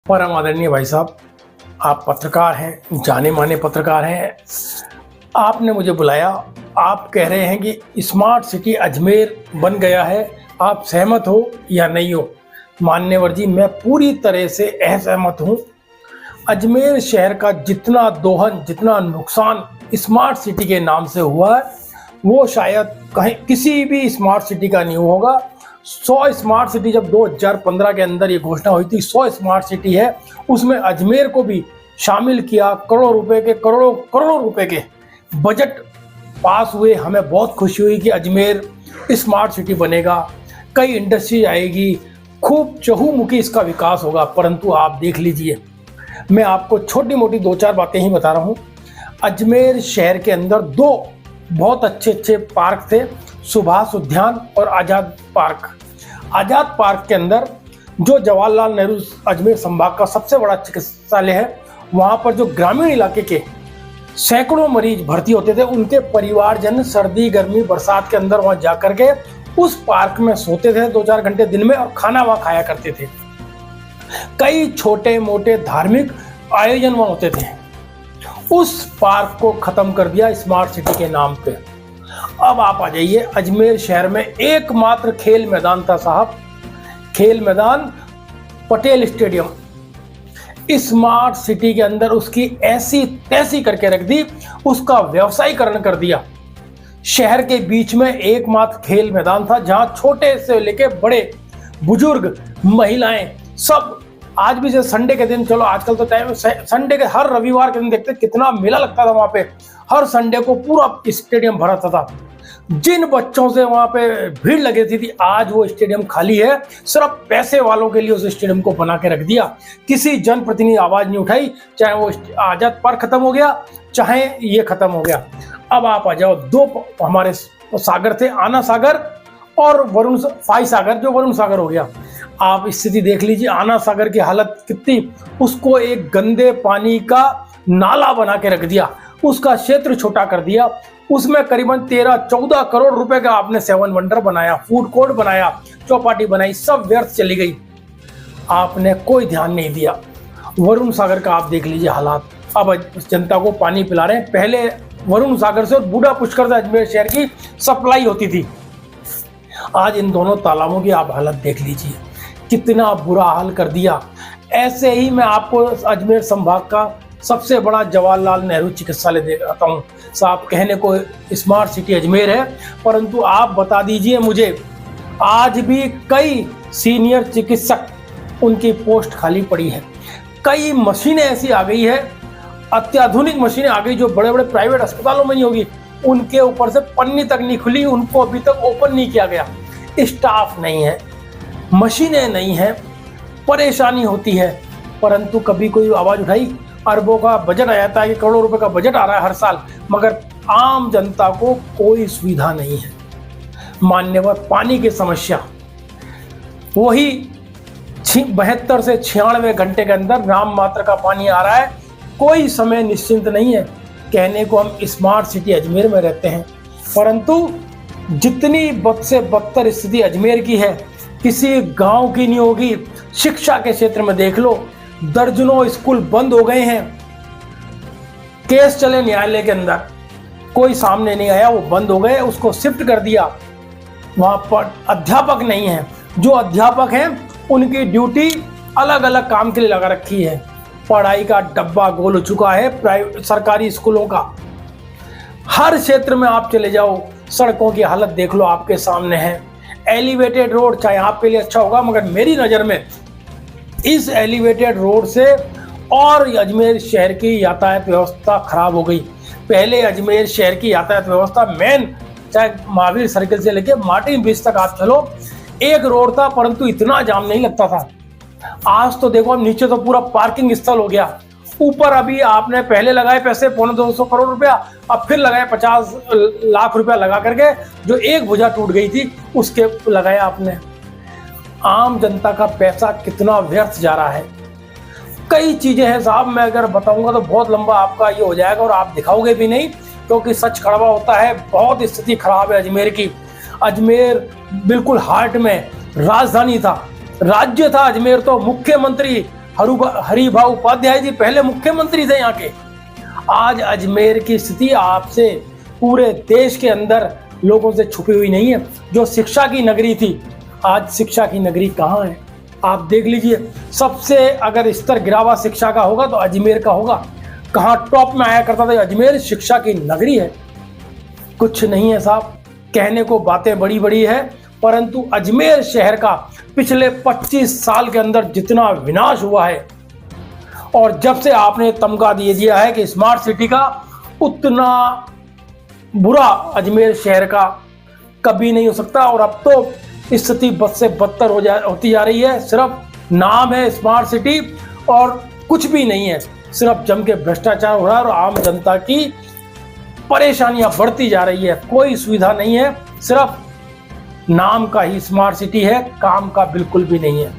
परम आदरणीय भाई साहब, आप पत्रकार हैं, जाने माने पत्रकार हैं। आपने मुझे बुलाया। आप कह रहे हैं कि स्मार्ट सिटी अजमेर बन गया है। आप सहमत हो या नहीं हो? मान्यवर जी, मैं पूरी तरह से असहमत हूँ। अजमेर शहर का जितना दोहन, जितना नुकसान स्मार्ट सिटी के नाम से हुआ है, वो शायद कहीं किसी भी स्मार्ट सिटी का नहीं होगा। 100 स्मार्ट सिटी, जब 2015 के अंदर ये घोषणा हुई थी 100 स्मार्ट सिटी है, उसमें अजमेर को भी शामिल किया। करोड़ों रुपए के बजट पास हुए। हमें बहुत खुशी हुई कि अजमेर स्मार्ट सिटी बनेगा, कई इंडस्ट्री आएगी, खूब चहुमुखी इसका विकास होगा। परंतु आप देख लीजिए, मैं आपको छोटी मोटी 2-4 बातें ही बता रहा हूँ। अजमेर शहर के अंदर 2 बहुत अच्छे पार्क थे, सुभाष उद्यान और आज़ाद पार्क। आज़ाद पार्क के अंदर जो जवाहरलाल नेहरू अजमेर संभाग का सबसे बड़ा चिकित्सालय है, वहाँ पर जो ग्रामीण इलाके के सैकड़ों मरीज भर्ती होते थे, उनके परिवारजन सर्दी गर्मी बरसात के अंदर वहाँ जा करके उस पार्क में सोते थे 2-4 घंटे दिन में, और खाना वहाँ खाया करते थे। कई छोटे मोटे धार्मिक आयोजन वहाँ होते थे। उस पार्क को खत्म कर दिया स्मार्ट सिटी के नाम पे। अब आप आ जाइए, अजमेर शहर में एकमात्र खेल मैदान था साहब, खेल मैदान पटेल स्टेडियम। स्मार्ट सिटी के अंदर उसकी ऐसी तैसी करके रख दी, उसका व्यवसायीकरण कर दिया। शहर के बीच में एकमात्र खेल मैदान था जहां छोटे से लेके बड़े, बुजुर्ग, महिलाएं सब, आज भी जैसे संडे के दिन, चलो आजकल तो टाइम संडे के, हर रविवार के दिन देखते कितना मेला लगता था वहां पे। हर संडे को पूरा स्टेडियम भरा था। जिन बच्चों से वहां पे भीड़ लगी थी, आज वो स्टेडियम खाली है। सिर्फ पैसे वालों के लिए उस स्टेडियम को बना के रख दिया। किसी जनप्रतिनिधि आवाज नहीं उठाई, चाहे वो आजाद पार्क खत्म हो गया, चाहे ये खत्म हो गया। अब आप आ जाओ, 2 हमारे सागर थे, आना सागर और वरुण फाई सागर, जो वरुण सागर हो गया। आप स्थिति देख लीजिए, आना सागर की हालत कितनी, उसको एक गंदे पानी का नाला बना के रख दिया, उसका क्षेत्र छोटा कर दिया। उसमें करीबन 13-14 करोड़ रुपए का आपने 7 वंडर बनाया, फूड कोर्ट बनाया, चौपाटी बनाई, सब व्यर्थ चली गई। आपने कोई ध्यान नहीं दिया। वरुण सागर का आप देख लीजिए हालात, अब जनता को पानी पिला रहे हैं। पहले वरुण सागर से और बूढ़ा पुष्कर से अजमेर शहर की सप्लाई होती थी। आज इन दोनों तालाबों की आप हालत देख लीजिए, कितना बुरा हाल कर दिया। ऐसे ही मैं आपको अजमेर संभाग का सबसे बड़ा जवाहरलाल नेहरू चिकित्सालय देता हूँ साहब। कहने को स्मार्ट सिटी अजमेर है, परंतु आप बता दीजिए मुझे, आज भी कई सीनियर चिकित्सक, उनकी पोस्ट खाली पड़ी है। कई मशीनें ऐसी आ गई है, अत्याधुनिक मशीनें आ गई जो बड़े बड़े प्राइवेट अस्पतालों में नहीं होगी, उनके ऊपर से पन्नी तक नहीं खुली, उनको अभी तक ओपन नहीं किया गया। स्टाफ नहीं है, मशीनें नहीं है, परेशानी होती है। परंतु कभी कोई आवाज उठाई? अरबों का बजट आ जाता है कि करोड़ों रुपए का बजट आ रहा है हर साल, मगर आम जनता को कोई सुविधा नहीं है। मान्यवर, पानी की समस्या वही 72 से 96 घंटे के अंदर नाम मात्र का पानी आ रहा है, कोई समय निश्चिंत नहीं है। कहने को हम स्मार्ट सिटी अजमेर में रहते हैं, परंतु जितनी बद से बदतर स्थिति अजमेर की है, किसी गांव की नहीं होगी। शिक्षा के क्षेत्र में देख लो, दर्जनों स्कूल बंद हो गए हैं। केस चले न्यायालय के अंदर, कोई सामने नहीं आया, वो बंद हो गए, उसको शिफ्ट कर दिया। वहां पर अध्यापक नहीं है, जो अध्यापक हैं उनकी ड्यूटी अलग अलग काम के लिए लगा रखी है। पढ़ाई का डब्बा गोल हो चुका है प्राइवेट सरकारी स्कूलों का। हर क्षेत्र में आप चले जाओ, सड़कों की हालत देख लो, आपके सामने है। एलिवेटेड रोड चाहे आपके लिए अच्छा होगा, मगर मेरी नज़र में इस एलिवेटेड रोड से और अजमेर शहर की यातायात व्यवस्था खराब हो गई। पहले अजमेर शहर की यातायात व्यवस्था मेन, चाहे महावीर सर्किल से लेके मार्टिन ब्रिज तक आप चलो, एक रोड था, परंतु इतना जाम नहीं लगता था। आज तो देखो, अब नीचे तो पूरा पार्किंग स्थल हो गया। ऊपर अभी आपने पहले लगाए पैसे 250 करोड़ रुपया, अब फिर लगाए 50 लाख रुपया लगा करके, जो एक भुजा टूट गई थी उसके लगाया आपने। आम जनता का पैसा कितना व्यर्थ जा रहा है। कई चीजें हैं साहब, मैं अगर बताऊंगा तो बहुत लंबा आपका ये हो जाएगा और आप दिखाओगे भी नहीं, क्योंकि सच कड़वा होता है। बहुत स्थिति खराब है अजमेर की। अजमेर बिल्कुल हार्ट में राजधानी था, राज्य था अजमेर, तो मुख्यमंत्री हरिभाऊ उपाध्याय जी पहले मुख्यमंत्री थे यहाँ के। आज अजमेर की स्थिति आपसे पूरे देश के अंदर लोगों से छुपी हुई नहीं है। जो शिक्षा की नगरी थी, आज शिक्षा की नगरी कहाँ है? आप देख लीजिए, सबसे अगर स्तर गिरा हुआ शिक्षा का होगा तो अजमेर का होगा। कहाँ टॉप में आया करता था? अजमेर शिक्षा की नगरी है। कुछ नहीं है साहब, कहने को बातें बड़ी बड़ी है, परंतु अजमेर शहर का पिछले 25 साल के अंदर जितना विनाश हुआ है, और जब से आपने तमगा दे दिया है कि स्मार्ट सिटी का, उतना बुरा अजमेर शहर का कभी नहीं हो सकता। और अब तो स्थिति बद से बदतर होती जा रही है। सिर्फ नाम है स्मार्ट सिटी और कुछ भी नहीं है। सिर्फ जम के भ्रष्टाचार हो रहा है और आम जनता की परेशानियां बढ़ती जा रही है। कोई सुविधा नहीं है, सिर्फ नाम का ही स्मार्ट सिटी है, काम का बिल्कुल भी नहीं है।